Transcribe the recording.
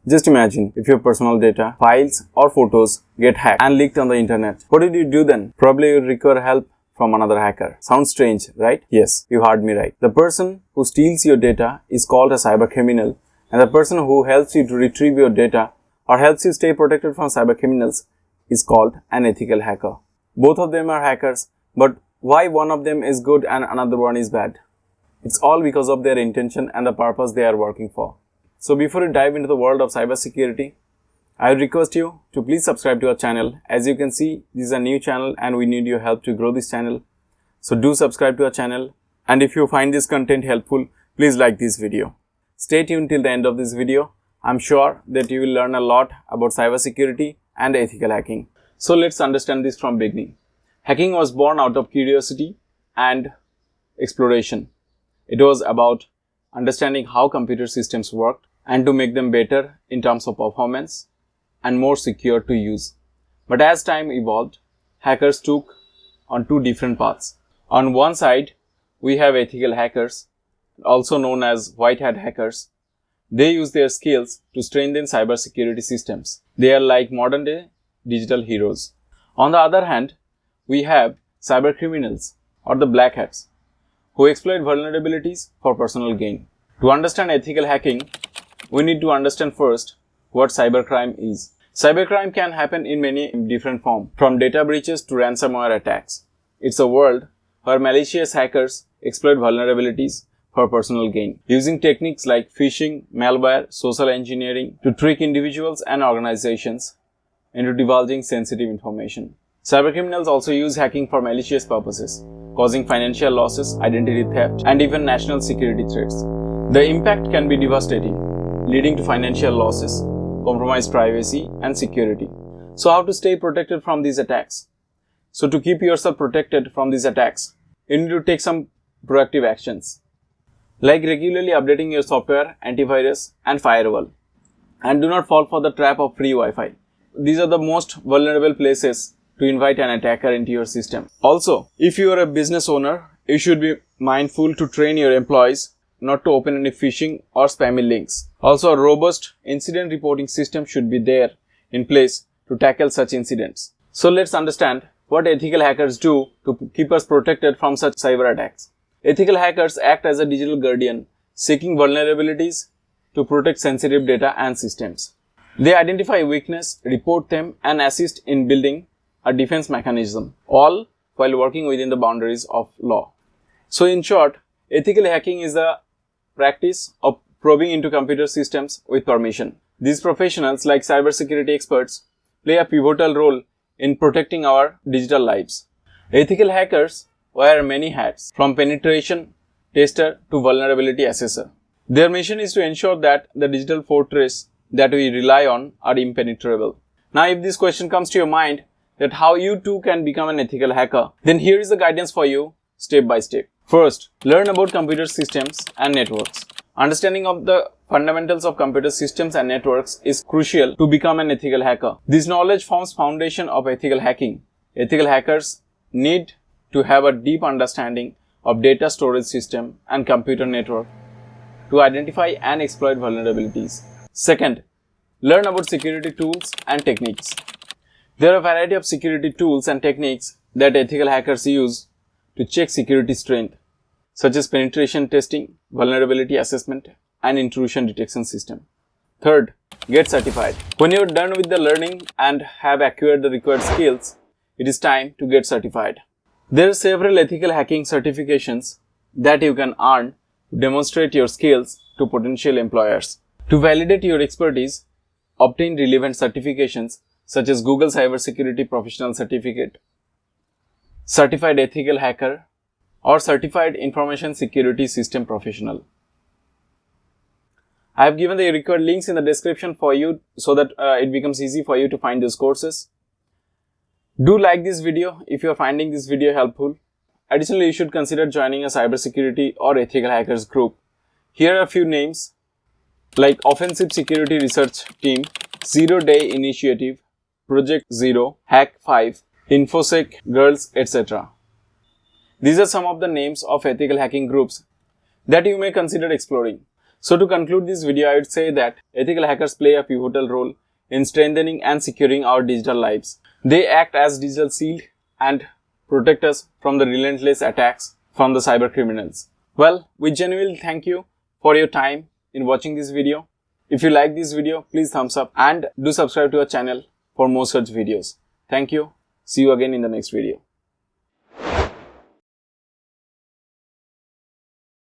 Just imagine if your personal data, files or photos get hacked and leaked on the internet. What did you do then? Probably you require help from another hacker. Sounds strange, right? Yes, you heard me right. The person who steals your data is called a cybercriminal, and the person who helps you to retrieve your data or helps you stay protected from cybercriminals is called an ethical hacker. Both of them are hackers, but why one of them is good and another one is bad? It's all because of their intention and the purpose they are working for. So before you dive into the world of cybersecurity, I would request you to please subscribe to our channel. As you can see, this is a new channel and we need your help to grow this channel. So do subscribe to our channel, and if you find this content helpful, please like this video. Stay tuned till the end of this video. I'm sure that you will learn a lot about cybersecurity and ethical hacking. So let's understand this from beginning. Hacking was born out of curiosity and exploration. It was about understanding how computer systems worked and to make them better in terms of performance and more secure to use. But as time evolved, hackers took on two different paths. On one side, we have ethical hackers, also known as white hat hackers. They use their skills to strengthen cybersecurity systems. They are like modern day digital heroes. On the other hand, we have cybercriminals or the black hats who exploit vulnerabilities for personal gain. To understand ethical hacking, we need to understand first what cybercrime is. Cybercrime can happen in many different forms, from data breaches to ransomware attacks. It's a world where malicious hackers exploit vulnerabilities for personal gain, using techniques like phishing, malware, social engineering to trick individuals and organizations into divulging sensitive information. Cybercriminals also use hacking for malicious purposes, causing financial losses, identity theft, and even national security threats. The impact can be devastating, leading to financial losses, compromised privacy, and security. So how to stay protected from these attacks? So to keep yourself protected from these attacks, you need to take some proactive actions, like regularly updating your software, antivirus, and firewall. And do not fall for the trap of free Wi-Fi. These are the most vulnerable places to invite an attacker into your system. Also, if you are a business owner, you should be mindful to train your employees not to open any phishing or spammy links. Also, a robust incident reporting system should be there in place to tackle such incidents. So let's understand what ethical hackers do to keep us protected from such cyber attacks. Ethical hackers act as a digital guardian, seeking vulnerabilities to protect sensitive data and systems. They identify weakness, report them, and assist in building a defense mechanism, all while working within the boundaries of law. So in short, ethical hacking is the practice of probing into computer systems with permission. These professionals, like cybersecurity experts, play a pivotal role in protecting our digital lives. Ethical hackers wear many hats, from penetration tester to vulnerability assessor. Their mission is to ensure that the digital fortress that we rely on are impenetrable. Now, if this question comes to your mind, that how you too can become an ethical hacker, then here is the guidance for you step by step. First, learn about computer systems and networks. Understanding of the fundamentals of computer systems and networks is crucial to become an ethical hacker. This knowledge forms foundation of ethical hacking. Ethical hackers need to have a deep understanding of data storage system and computer network to identify and exploit vulnerabilities. Second, learn about security tools and techniques. There are a variety of security tools and techniques that ethical hackers use to check security strength, such as penetration testing, vulnerability assessment, and intrusion detection system. Third, get certified. When you're done with the learning and have acquired the required skills, it is time to get certified. There are several ethical hacking certifications that you can earn to demonstrate your skills to potential employers. To validate your expertise, obtain relevant certifications such as Google Cybersecurity Professional Certificate, Certified Ethical Hacker, or Certified Information Security System Professional. I have given the required links in the description for you so that it becomes easy for you to find those courses. Do like this video if you are finding this video helpful. Additionally, you should consider joining a cybersecurity or ethical hackers group. Here are a few names like Offensive Security Research Team, Zero Day Initiative, Project Zero, Hack 5, InfoSec Girls, etc. These are some of the names of ethical hacking groups that you may consider exploring. So to conclude this video, I would say that ethical hackers play a pivotal role in strengthening and securing our digital lives. They act as digital shield and protect us from the relentless attacks from the cybercriminals. Well, we genuinely thank you for your time in watching this video. If you like this video, please thumbs up and do subscribe to our channel for more such videos. Thank you. See you again in the next video.